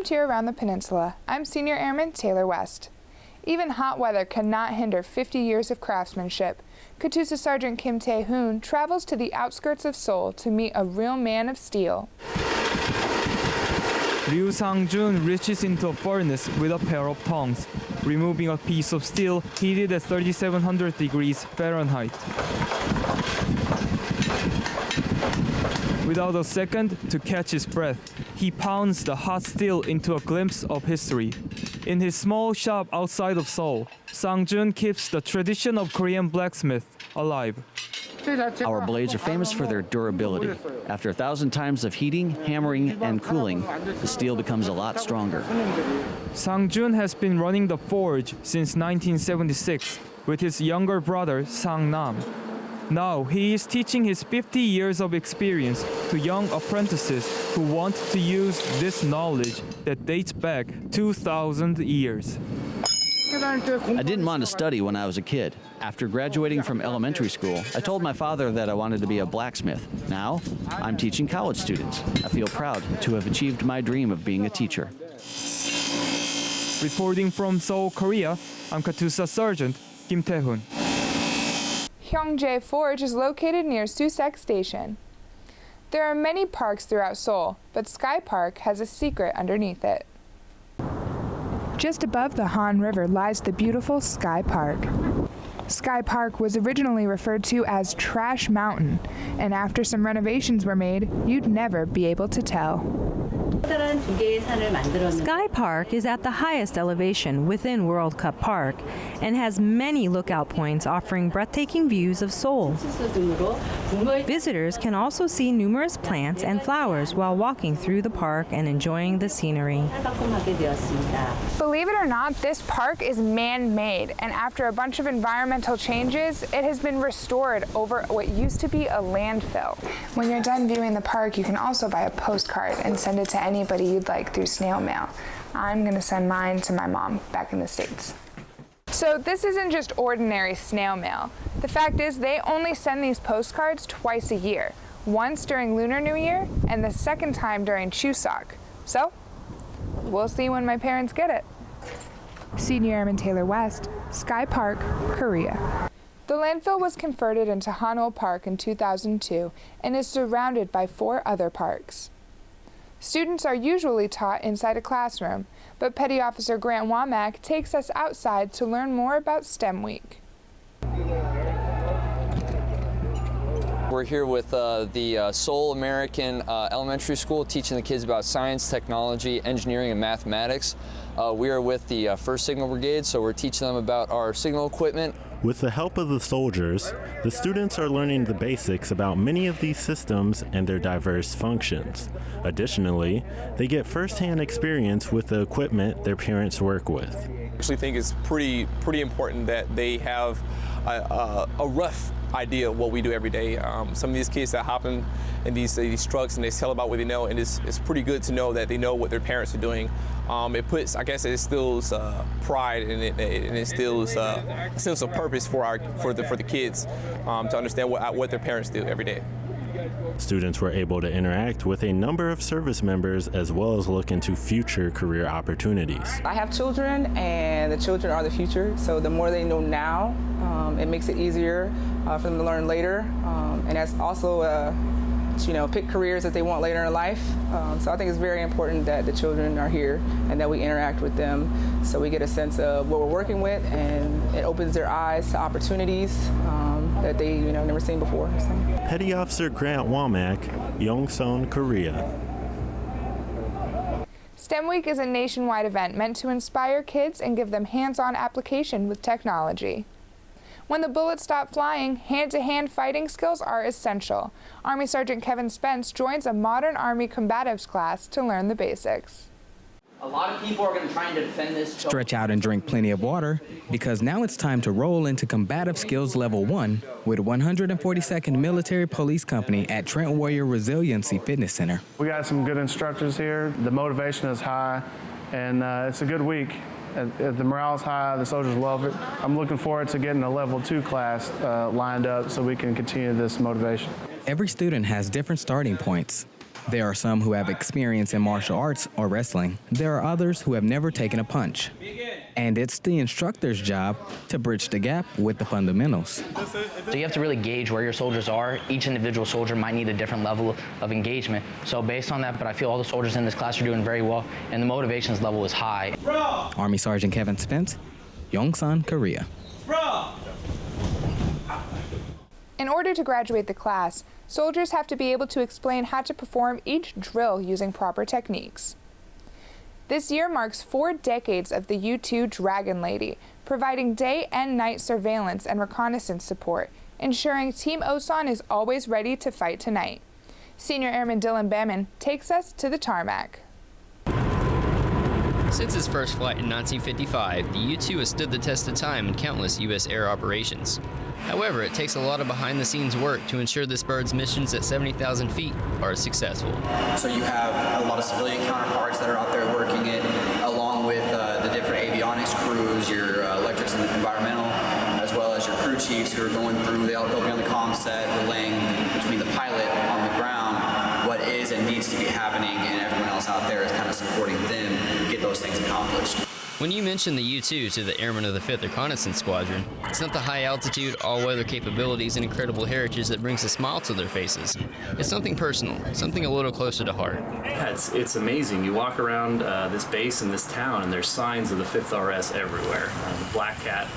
Welcome to Around the Peninsula. I'm Senior Airman Taylor West. Even hot weather cannot hinder 50 years of craftsmanship. Katusa Sergeant Kim Tae-hoon travels to the outskirts of Seoul to meet a real man of steel. Ryu Sang-jun reaches into a furnace with a pair of tongs, removing a piece of steel heated at 3,700 degrees Fahrenheit. Without a second to catch his breath, he pounds the hot steel into a glimpse of history. In his small shop outside of Seoul, Sang-jun keeps the tradition of Korean blacksmith alive. Our blades are famous for their durability. After 1,000 times of heating, hammering, and cooling, the steel becomes a lot stronger. Sang-jun has been running the forge since 1976 with his younger brother, Sang-nam. Now he is teaching his 50 years of experience to young apprentices who want to use this knowledge that dates back 2,000 years. I didn't want to study when I was a kid. After graduating from elementary school, I told my father that I wanted to be a blacksmith. Now, I'm teaching college students. I feel proud to have achieved my dream of being a teacher. Reporting from Seoul, Korea, I'm Katusa Sergeant Kim Tae-hoon. Hyeong Forge is located near Susek Station. There are many parks throughout Seoul, but Sky Park has a secret underneath it. Just above the Han River lies the beautiful Sky Park. Sky Park was originally referred to as Trash Mountain, and after some renovations were made, you'd never be able to tell. Sky Park is at the highest elevation within World Cup Park and has many lookout points offering breathtaking views of Seoul. Visitors can also see numerous plants and flowers while walking through the park and enjoying the scenery. Believe it or not, this park is man-made, and after a bunch of environmental changes, it has been restored over what used to be a landfill. When you're done viewing the park, you can also buy a postcard and send it to anybody you'd like through snail mail. I'm gonna send mine to my mom back in the States. So this isn't just ordinary snail mail. The fact is they only send these postcards twice a year, once during Lunar New Year and the second time during Chuseok. So we'll see when my parents get it. Senior Airman Taylor West, Sky Park, Korea. The landfill was converted into Haneul Park in 2002 and is surrounded by 4 other parks. Students are usually taught inside a classroom, but Petty Officer Grant Wamack takes us outside to learn more about STEM Week. We're here with the Seoul American Elementary School, teaching the kids about science, technology, engineering, and mathematics. We are with the 1st Signal Brigade, so we're teaching them about our signal equipment. With the help of the soldiers, the students are learning the basics about many of these systems and their diverse functions. Additionally, they get first-hand experience with the equipment their parents work with. I actually think it's pretty important that they have a rough idea of what we do every day. Some of these kids that hop in these trucks and they tell about what they know, and it's pretty good to know that they know what their parents are doing. It puts, I guess, it instills pride and it instills a sense of purpose for the kids to understand what their parents do every day. Students were able to interact with a number of service members as well as look into future career opportunities. I have children, and the children are the future, so the more they know now, it makes it easier for them to learn later, and that's also pick careers that they want later in life. So I think it's very important that the children are here and that we interact with them so we get a sense of what we're working with, and it opens their eyes to opportunities that they never seen before. So. Petty Officer Grant Wamack, Yongsan, Korea. STEM Week is a nationwide event meant to inspire kids and give them hands-on application with technology. When the bullets stop flying, hand-to-hand fighting skills are essential. Army Sergeant Kevin Spence joins a modern Army Combatives class to learn the basics. A lot of people are going to try and defend this. Stretch out and drink plenty of water, because now it's time to roll into Combative Skills Level 1 with 142nd Military Police Company at Trent Warrior Resiliency Fitness Center. We got some good instructors here. The motivation is high, and it's a good week. The morale's high, the soldiers love it. I'm looking forward to getting a Level 2 class lined up so we can continue this motivation. Every student has different starting points. There are some who have experience in martial arts or wrestling. There are others who have never taken a punch. And it's the instructor's job to bridge the gap with the fundamentals. So you have to really gauge where your soldiers are. Each individual soldier might need a different level of engagement. So based on that, but I feel all the soldiers in this class are doing very well, and the motivations level is high. Army Sergeant Kevin Spence, Yongsan, Korea. In order to graduate the class, soldiers have to be able to explain how to perform each drill using proper techniques. This year marks 4 decades of the U-2 Dragon Lady, providing day and night surveillance and reconnaissance support, ensuring Team Osan is always ready to fight tonight. Senior Airman Dillian Bamman takes us to the tarmac. Since its first flight in 1955, the U-2 has stood the test of time in countless U.S. air operations. However, it takes a lot of behind-the-scenes work to ensure this bird's missions at 70,000 feet are successful. So you have a lot of civilian counterparts that are out there working it, along with the different avionics crews, your electrics and environmental, as well as your crew chiefs who are going through. They'll be on the comm set, relaying between the pilot on the ground what is and needs to be happening, and everyone else out there is kind of supporting them get those things accomplished. When you mention the U-2 to the airmen of the 5th Reconnaissance Squadron, it's not the high-altitude, all-weather capabilities and incredible heritage that brings a smile to their faces. It's something personal, something a little closer to heart. Yeah, it's amazing. You walk around this base in this town, and there's signs of the 5th RS everywhere. The Black Cat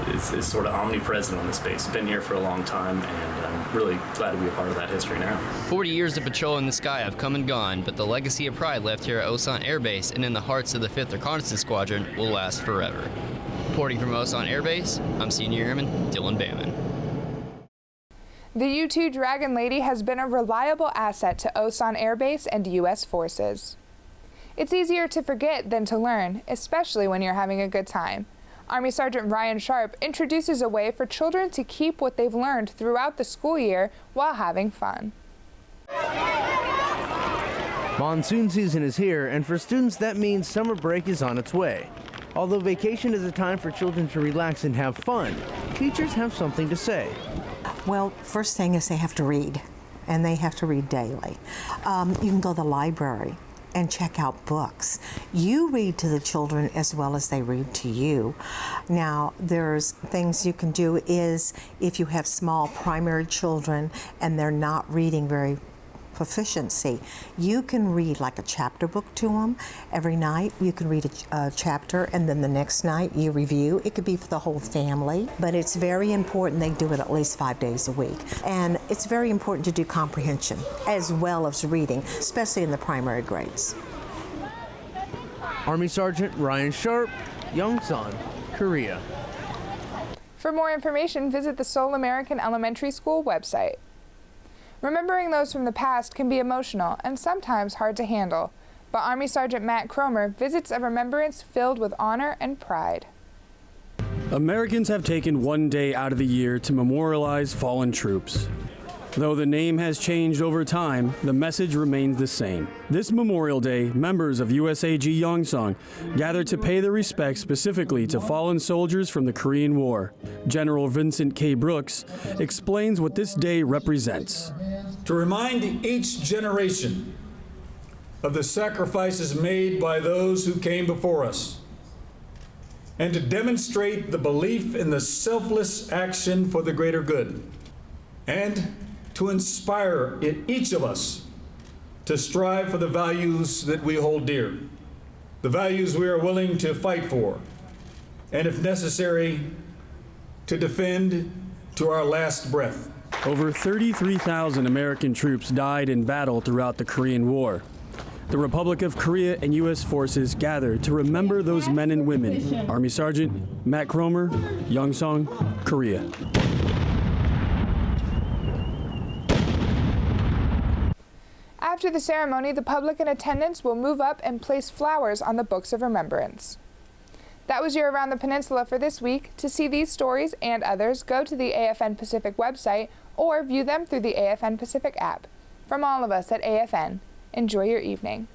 is sort of omnipresent on this base. Been here for a long time, and I'm really glad to be a part of that history now. 40 years of patrol in the sky have come and gone, but the legacy of pride left here at Osan Air Base and in the hearts of the 5th Reconnaissance Squadron will last forever. Reporting from Osan Air Base, I'm Senior Airman Dillian Bamman. The U-2 Dragon Lady has been a reliable asset to Osan Air Base and U.S. forces. It's easier to forget than to learn, especially when you're having a good time. Army Sergeant Ryan Sharp introduces a way for children to keep what they've learned throughout the school year while having fun. Monsoon season is here, and for students that means summer break is on its way. Although vacation is a time for children to relax and have fun, teachers have something to say. Well, first thing is they have to read, and they have to read daily. You can go to the library and check out books. You read to the children as well as they read to you. Now, there's things you can do is if you have small primary children and they're not reading very proficiency, you can read like a chapter book to them every night. You can read a chapter, and then the next night you review. It could be for the whole family, but it's very important they do it at least 5 days a week. And it's very important to do comprehension as well as reading, especially in the primary grades. Army Sergeant Ryan Sharp, Yongsan, Korea. For more information, visit the Seoul American Elementary School website. Remembering those from the past can be emotional and sometimes hard to handle, but Army Sergeant Matt Cromer visits a remembrance filled with honor and pride. Americans have taken one day out of the year to memorialize fallen troops. Though the name has changed over time, the message remains the same. This Memorial Day, members of USAG Yongsan gathered to pay their respects specifically to fallen soldiers from the Korean War. General Vincent K. Brooks explains what this day represents. To remind each generation of the sacrifices made by those who came before us, and to demonstrate the belief in the selfless action for the greater good, and to inspire in each of us to strive for the values that we hold dear, the values we are willing to fight for, and if necessary, to defend to our last breath. Over 33,000 American troops died in battle throughout the Korean War. The Republic of Korea and U.S. forces gathered to remember those men and women. Army Sergeant Matt Cromer, Yongsan, Korea. After the ceremony, the public in attendance will move up and place flowers on the books of remembrance. That was your Around the Peninsula for this week. To see these stories and others, go to the AFN Pacific website or view them through the AFN Pacific app. From all of us at AFN, enjoy your evening.